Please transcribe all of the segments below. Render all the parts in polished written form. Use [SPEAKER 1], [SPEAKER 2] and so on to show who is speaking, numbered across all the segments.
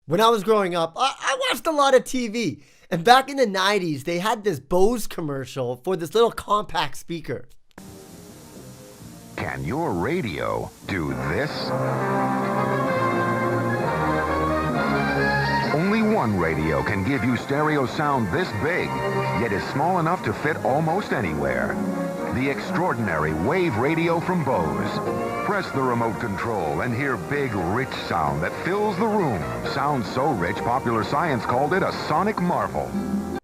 [SPEAKER 1] When I was growing up, I watched a lot of TV. And back in the 90s, they had this Bose commercial for this little compact speaker.
[SPEAKER 2] Can your radio do this? Only one radio can give you stereo sound this big, yet is small enough to fit almost anywhere. The extraordinary Wave Radio from Bose. Press the remote control and hear big, rich sound that fills the room. Sounds so rich, Popular Science called it a sonic marvel.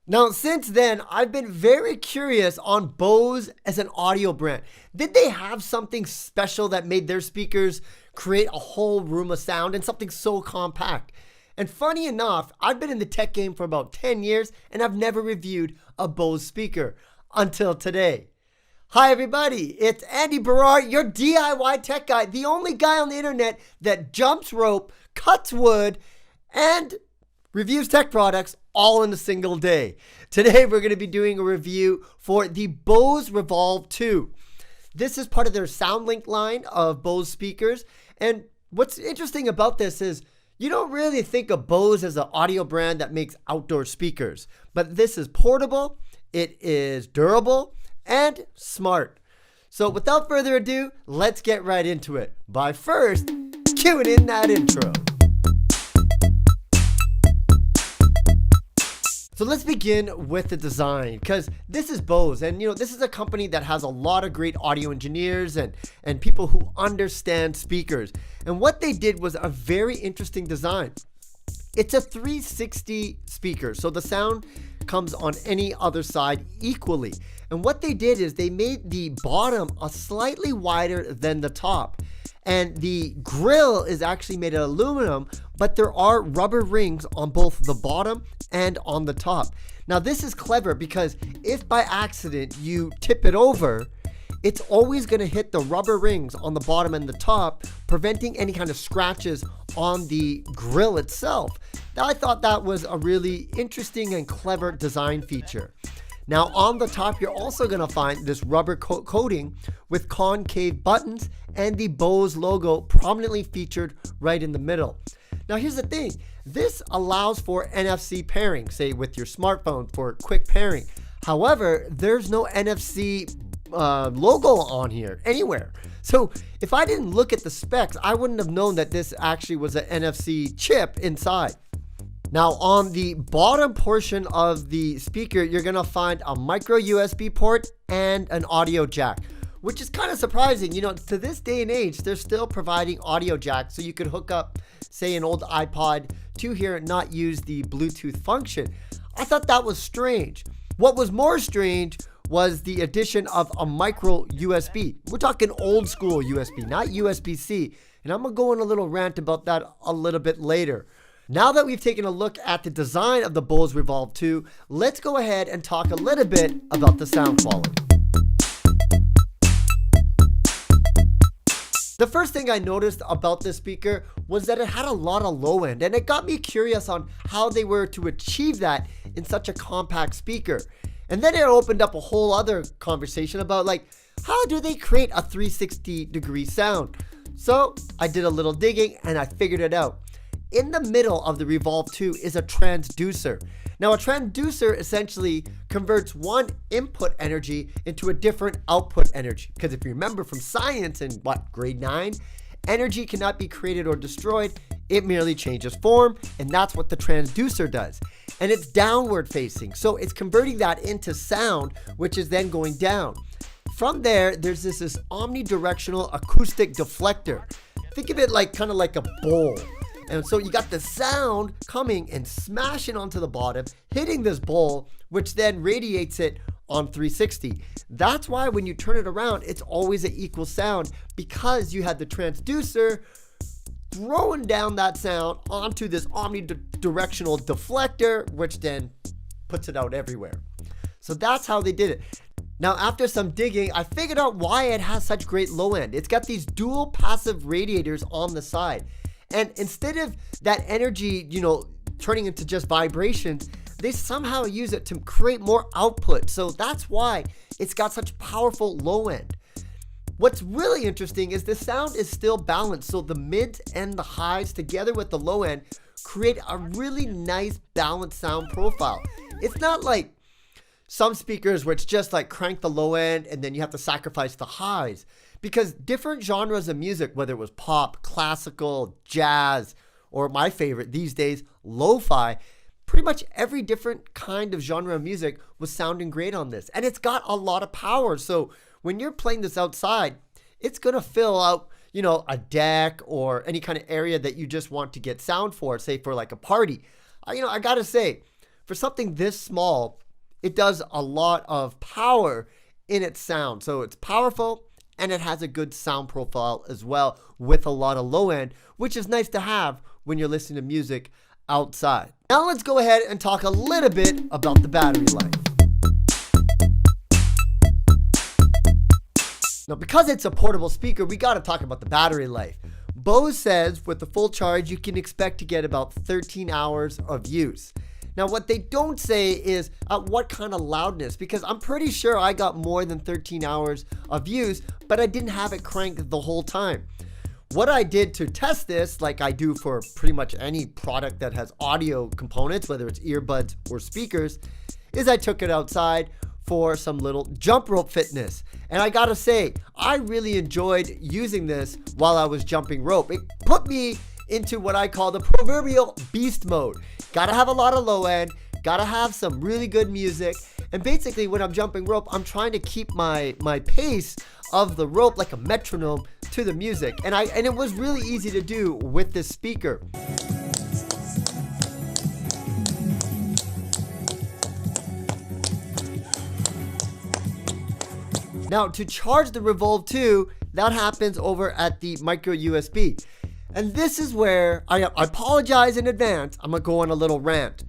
[SPEAKER 1] Now, since then, I've been very curious on Bose as an audio brand. Did they have something special that made their speakers create a whole room of sound and something so compact? And funny enough, I've been in the tech game for about 10 years and I've never reviewed a Bose speaker until today. Hi everybody, it's Andy Baryer, your DIY tech guy, the only guy on the internet that jumps rope, cuts wood, and reviews tech products all in a single day. Today we're going to be doing a review for the Bose Revolve II. This is part of their Soundlink line of Bose speakers, and what's interesting about this is you don't really think of Bose as an audio brand that makes outdoor speakers, but this is portable, it is durable, and smart. So without further ado, let's get right into it. But first, cue it in that intro. So let's begin with the design, because this is Bose, and this is a company that has a lot of great audio engineers and people who understand speakers. And what they did was a very interesting design. It's a 360 speaker, so the sound comes on any other side equally. And what they did is they made the bottom a slightly wider than the top. And the grill is actually made of aluminum, but there are rubber rings on both the bottom and on the top. Now this is clever because if by accident you tip it over, it's always going to hit the rubber rings on the bottom and the top, preventing any kind of scratches on the grill itself. Now, I thought that was a really interesting and clever design feature. Now on the top, you're also going to find this rubber coating with concave buttons and the Bose logo prominently featured right in the middle. Now here's the thing, this allows for NFC pairing, say with your smartphone for quick pairing. However, there's no NFC logo on here anywhere. So if I didn't look at the specs, I wouldn't have known that this actually was an NFC chip inside. Now on the bottom portion of the speaker, you're gonna find a micro USB port and an audio jack, which is kind of surprising. To this day and age, they're still providing audio jacks, so you could hook up, say, an old iPod to here and not use the Bluetooth function. I thought that was strange. What was more strange was the addition of a micro USB. We're talking old school USB, not USB-C. And I'm gonna go on a little rant about that a little bit later. Now that we've taken a look at the design of the Bose Revolve II, let's go ahead and talk a little bit about the sound quality. The first thing I noticed about this speaker was that it had a lot of low end, and it got me curious on how they were to achieve that in such a compact speaker. And then it opened up a whole other conversation about how do they create a 360 degree sound? So I did a little digging and I figured it out. In the middle of the Revolve II is a transducer. Now a transducer essentially converts one input energy into a different output energy. Because if you remember from science in grade 9, energy cannot be created or destroyed, it merely changes form, and that's what the transducer does. And it's downward facing, so it's converting that into sound, which is then going down. From there, there's this omnidirectional acoustic deflector. Think of it kind of like a bowl. And so you got the sound coming and smashing onto the bottom, hitting this bowl, which then radiates it on 360. That's why when you turn it around, it's always an equal sound, because you had the transducer throwing down that sound onto this omnidirectional deflector, which then puts it out everywhere. So that's how they did it. Now, after some digging, I figured out why it has such great low end. It's got these dual passive radiators on the side. And instead of that energy, turning into just vibrations, they somehow use it to create more output. So that's why it's got such powerful low end. What's really interesting is the sound is still balanced. So the mids and the highs together with the low end create a really nice balanced sound profile. It's not like some speakers where it's just like crank the low end and then you have to sacrifice the highs, because different genres of music, whether it was pop, classical, jazz, or my favorite these days, lo-fi, pretty much every different kind of genre of music was sounding great on this. And it's got a lot of power. So when you're playing this outside, it's going to fill out, you know, a deck or any kind of area that you just want to get sound for, say for like a party. I got to say, for something this small, it does a lot of power in its sound. So it's powerful and it has a good sound profile as well with a lot of low end, which is nice to have when you're listening to music outside. Now let's go ahead and talk a little bit about the battery life. Now, because it's a portable speaker, we got to talk about the battery life. Bose says with the full charge, you can expect to get about 13 hours of use. Now, what they don't say is at what kind of loudness, because I'm pretty sure I got more than 13 hours of use, but I didn't have it cranked the whole time. What I did to test this, like I do for pretty much any product that has audio components, whether it's earbuds or speakers, is I took it outside for some little jump rope fitness. And I gotta say, I really enjoyed using this while I was jumping rope. It put me into what I call the proverbial beast mode. Gotta have a lot of low end, gotta have some really good music. And basically when I'm jumping rope, I'm trying to keep my pace of the rope like a metronome to the music. And it was really easy to do with this speaker. Now, to charge the Revolve II, that happens over at the micro USB. And this is where I apologize in advance. I'm going to go on a little rant.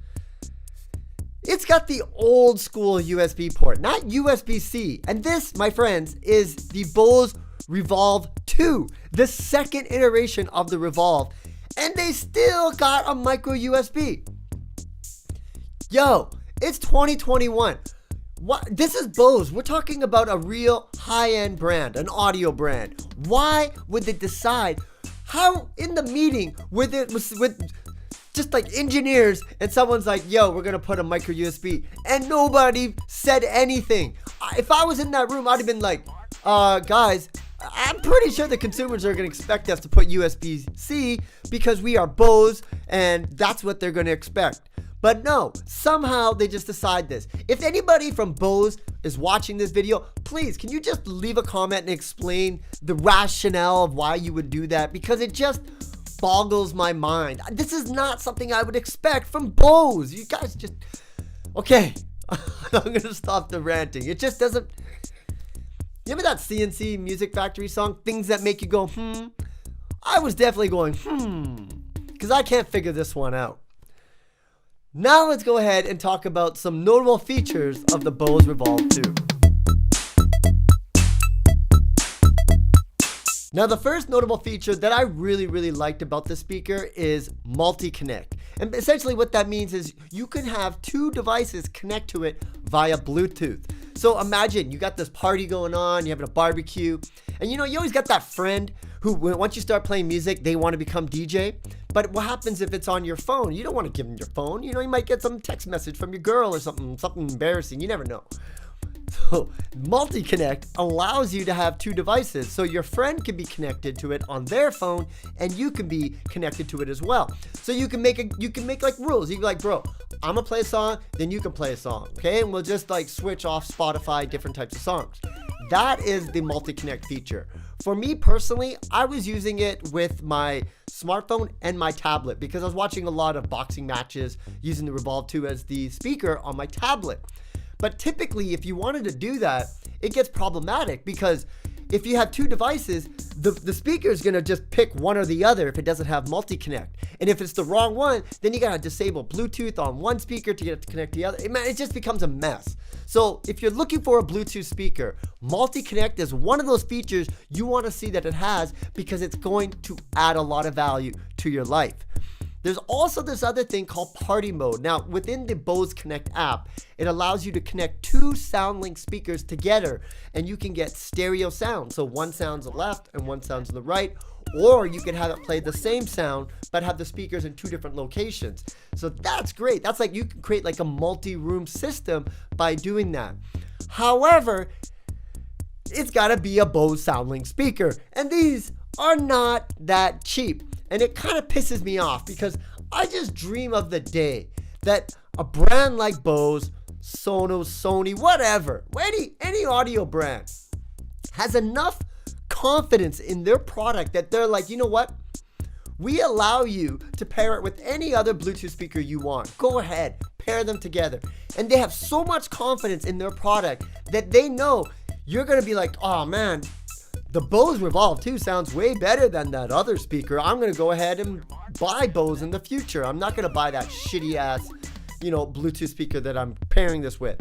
[SPEAKER 1] It's got the old school USB port, not USB-C. And this, my friends, is the Bose Revolve II, the second iteration of the Revolve. And they still got a micro USB. Yo, it's 2021. What? This is Bose. We're talking about a real high-end brand, an audio brand. Why would they decide? How in the meeting with just like engineers and someone's like, yo, we're gonna put a micro USB, and nobody said anything. If I was in that room, I'd have been like, guys, I'm pretty sure the consumers are gonna expect us to put USB-C because we are Bose and that's what they're gonna expect. But no, somehow they just decide this. If anybody from Bose is watching this video, please, can you just leave a comment and explain the rationale of why you would do that? Because it just boggles my mind. This is not something I would expect from Bose. You guys just... Okay, I'm going to stop the ranting. It just doesn't... You remember that CNC Music Factory song, Things That Make You Go, hmm? I was definitely going, because I can't figure this one out. Now let's go ahead and talk about some notable features of the Bose Revolve II. Now the first notable feature that I really liked about the speaker is multi-connect. And essentially what that means is you can have two devices connect to it via Bluetooth. So imagine you got this party going on, you're having a barbecue, and you always got that friend who, once you start playing music, they want to become DJ. But what happens if it's on your phone? You don't want to give them your phone. You might get some text message from your girl or something embarrassing. You never know. So multi-connect allows you to have two devices. So your friend can be connected to it on their phone and you can be connected to it as well. So you can make like rules. You can be like, bro, I'm gonna play a song, then you can play a song. Okay, and we'll just like switch off Spotify, different types of songs. That is the multi-connect feature. For me personally, I was using it with my smartphone and my tablet because I was watching a lot of boxing matches using the Revolve II as the speaker on my tablet. But typically, if you wanted to do that, it gets problematic because if you have two devices, the speaker is going to just pick one or the other if it doesn't have multi-connect. And if it's the wrong one, then you got to disable Bluetooth on one speaker to get it to connect to the other. It just becomes a mess. So if you're looking for a Bluetooth speaker, multi-connect is one of those features you want to see that it has because it's going to add a lot of value to your life. There's also this other thing called party mode. Now, within the Bose Connect app, it allows you to connect two Soundlink speakers together and you can get stereo sound. So one sounds to the left and one sounds to the right, or you can have it play the same sound but have the speakers in 2 different locations. So that's great. That's like you can create like a multi-room system by doing that. However, it's got to be a Bose Soundlink speaker, and these are not that cheap, and it kind of pisses me off because I just dream of the day that a brand like Bose, Sonos, Sony, whatever, any audio brand has enough confidence in their product that they're like, you know what? We allow you to pair it with any other Bluetooth speaker you want. Go ahead, pair them together. And they have so much confidence in their product that they know you're going to be like, oh man, the Bose Revolve II sounds way better than that other speaker. I'm going to go ahead and buy Bose in the future. I'm not going to buy that shitty ass, Bluetooth speaker that I'm pairing this with.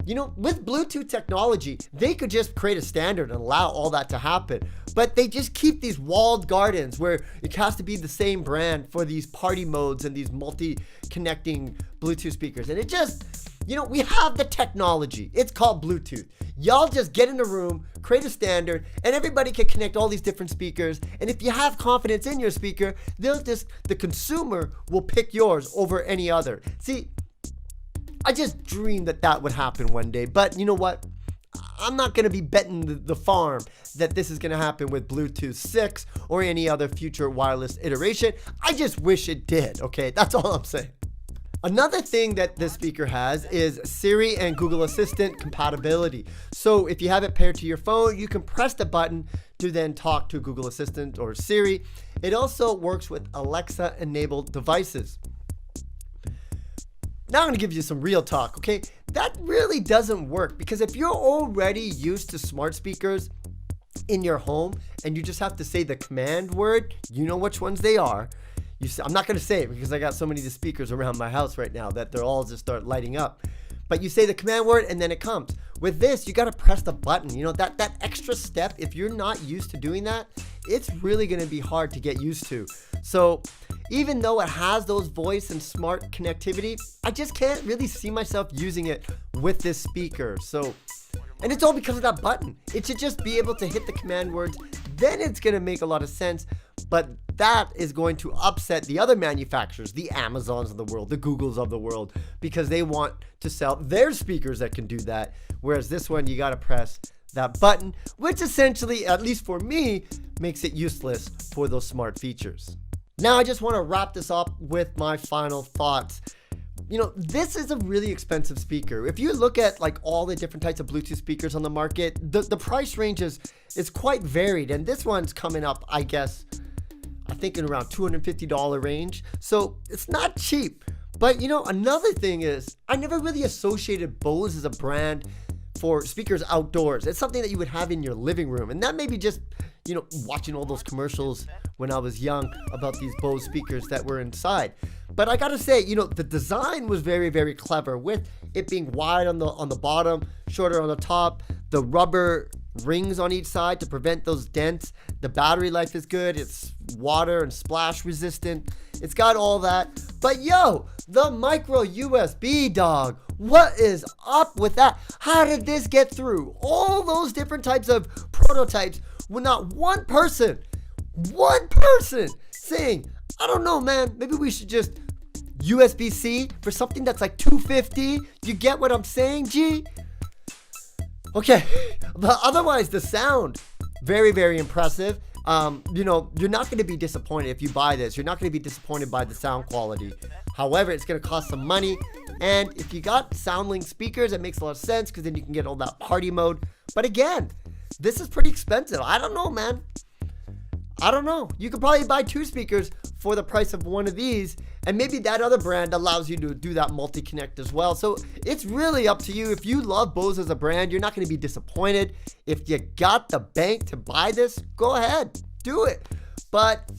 [SPEAKER 1] With Bluetooth technology, they could just create a standard and allow all that to happen. But they just keep these walled gardens where it has to be the same brand for these party modes and these multi-connecting Bluetooth speakers. And it just, we have the technology. It's called Bluetooth. Y'all just get in a room, create a standard, and everybody can connect all these different speakers. And if you have confidence in your speaker, the consumer will pick yours over any other. See, I just dreamed that would happen one day, but you know what? I'm not going to be betting the farm that this is going to happen with Bluetooth 6 or any other future wireless iteration. I just wish it did, okay? That's all I'm saying. Another thing that this speaker has is Siri and Google Assistant compatibility. So if you have it paired to your phone, you can press the button to then talk to Google Assistant or Siri. It also works with Alexa-enabled devices. Now I'm going to give you some real talk, okay? That really doesn't work because if you're already used to smart speakers in your home and you just have to say the command word, you know which ones they are. I'm not going to say it because I got so many of the speakers around my house right now that they're all just start lighting up. But you say the command word and then it comes. With this, you got to press the button. That extra step, if you're not used to doing that, it's really going to be hard to get used to. So even though it has those voice and smart connectivity, I just can't really see myself using it with this speaker. And it's all because of that button. It should just be able to hit the command words. Then it's going to make a lot of sense. But that is going to upset the other manufacturers, the Amazons of the world, the Googles of the world, because they want to sell their speakers that can do that. Whereas this one, you got to press that button, which essentially, at least for me, makes it useless for those smart features. Now, I just want to wrap this up with my final thoughts. This is a really expensive speaker. If you look at like all the different types of Bluetooth speakers on the market, the price range is quite varied. And this one's coming up, I think in around $250 range. So it's not cheap. But another thing is I never really associated Bose as a brand for speakers outdoors. It's something that you would have in your living room. And that may be just, watching all those commercials when I was young about these Bose speakers that were inside. But I gotta say, the design was very, very clever with it being wide on the bottom, shorter on the top, the rubber rings on each side to prevent those dents. The battery life is good. It's water and splash resistant. It's got all that. But the micro USB, dog. What is up with that? How did this get through all those different types of prototypes with not one person saying, I don't know, man, maybe we should just USB-C for something that's like $250. You get what I'm saying, G? Okay, but otherwise the sound, very, very impressive. You're not going to be disappointed if you buy this. You're not going to be disappointed by the sound quality. However, it's going to cost some money. And if you got Soundlink speakers, it makes a lot of sense because then you can get all that party mode. But again, this is pretty expensive. I don't know, man. I don't know. You could probably buy 2 speakers for the price of one of these. And maybe that other brand allows you to do that multi-connect as well. So it's really up to you. If you love Bose as a brand, you're not going to be disappointed. If you got the bank to buy this, go ahead, do it. But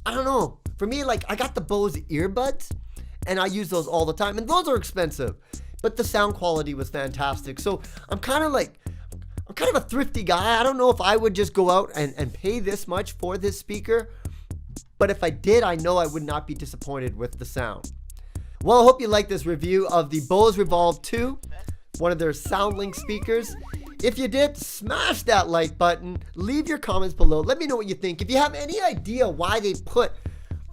[SPEAKER 1] I don't know. For me, like, I got the Bose earbuds and I use those all the time. And those are expensive. But the sound quality was fantastic. So I'm kind of a thrifty guy. I don't know if I would just go out and pay this much for this speaker. But if I did, I know I would not be disappointed with the sound. Well, I hope you like this review of the Bose Revolve II, one of their Soundlink speakers. If you did, smash that like button. Leave your comments below. Let me know what you think. If you have any idea why they put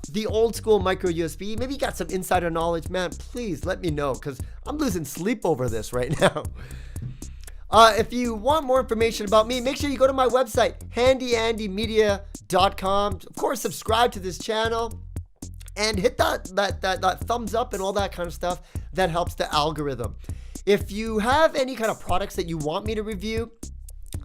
[SPEAKER 1] the old school micro USB, maybe you got some insider knowledge, man, please let me know, because I'm losing sleep over this right now. If you want more information about me, make sure you go to my website, handyandymedia.com. Of course, subscribe to this channel and hit that thumbs up and all that kind of stuff. That helps the algorithm. If you have any kind of products that you want me to review,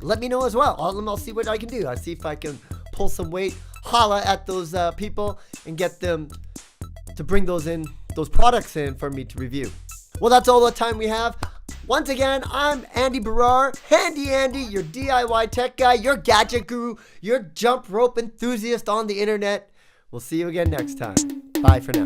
[SPEAKER 1] let me know as well. I'll see what I can do. I'll see if I can pull some weight, holla at those people, and get them to bring those products in for me to review. Well, that's all the time we have. Once again, I'm Andy Baryer, Handy Andy, your DIY tech guy, your gadget guru, your jump rope enthusiast on the internet. We'll see you again next time. Bye for now.